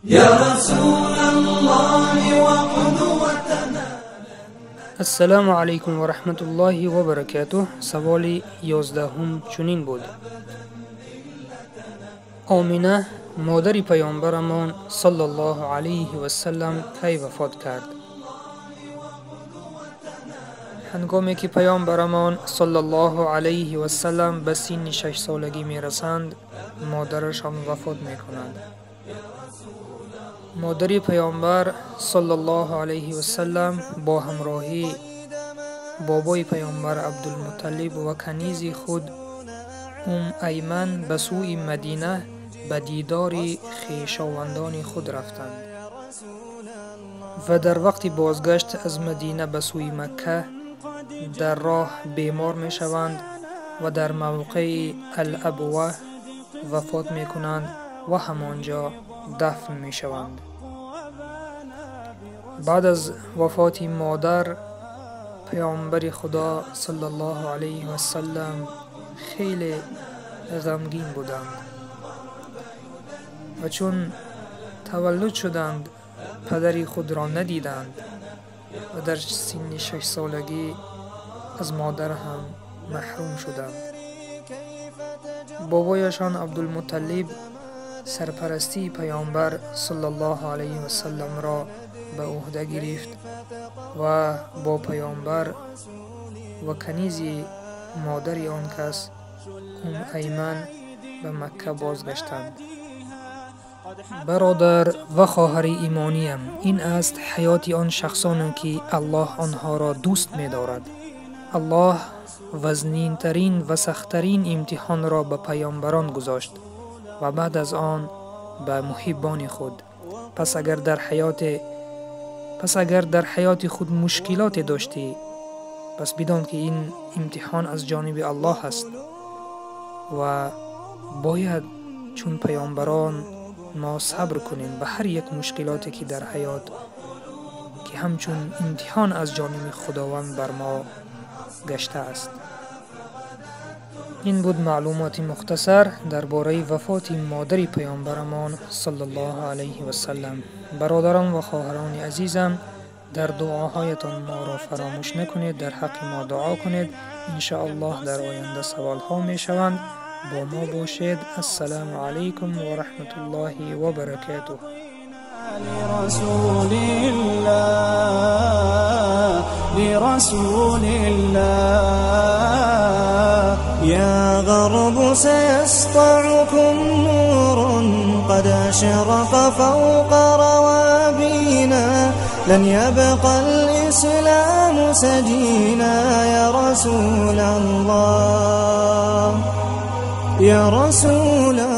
يا رسول الله وقدوتنا. السلام علیکم و رحمت الله و برکاته. سوال 11 چنین بود: آمینه مادر پیامبرمان صلی الله علیه و سلم کی وفات کرد؟ هنگامی که پیامبرمان صلی الله علیه و سلم به سن 6 سالگی می رسند، مادرشان وفات می کنند. مادر پیامبر صلی الله علیه و سلم با همراهی بابای پیامبر عبدالمطلب و کنیز خود ایمن به سوی مدینه به دیدار خویشاوندان خود رفتند و در وقت بازگشت از مدینه به سوی مکه در راه بیمار می شوند و در موقع الابوه وفات می کنند و همانجا دفن می شوند. بعد از وفات مادر، پیامبر خدا صلی الله علیه و سلم خیلی غمگین بودند و چون تولد شدند پدری خود را ندیدند و در سن 6 سالگی از مادر هم محروم شدند. بابایشان عبدالمطلب سرپرستی پیامبر صلی الله علیه و سلم را به عهده گرفت و با پیامبر و کنیز مادر آن کس ایمن به مکه بازگشتند. برادر و خواهر ایمانیم، این است حیات آن شخصانی که الله آنها را دوست می دارد. الله وزنین ترین و سختترین امتحان را به پیامبران گذاشت و بعد از آن به محبان خود. پس اگر در حیات خود مشکلات داشتی، پس بدان که این امتحان از جانب الله است و باید چون پیامبران ما صبر کنیم به هر یک مشکلاتی که در حیات که همچون امتحان از جانب خداوند بر ما گشته است. این بود معلومات مختصر درباره وفات مادر پیامبرمان صلی الله علیه و سلم. برادران و خواهران عزیزم، در دعاهایتان ما را فراموش نکنید، در حق ما دعا کنید. ان شاء الله در آینده سوال ها می شوند. با ما باشید. السلام علیکم و رحمت الله و برکاته. لرسول الله يا غرب سيسطعكم نور قد أشرق فوق روابينا، لن يبقى الإسلام سجينا يا رسول الله، يا رسول الله.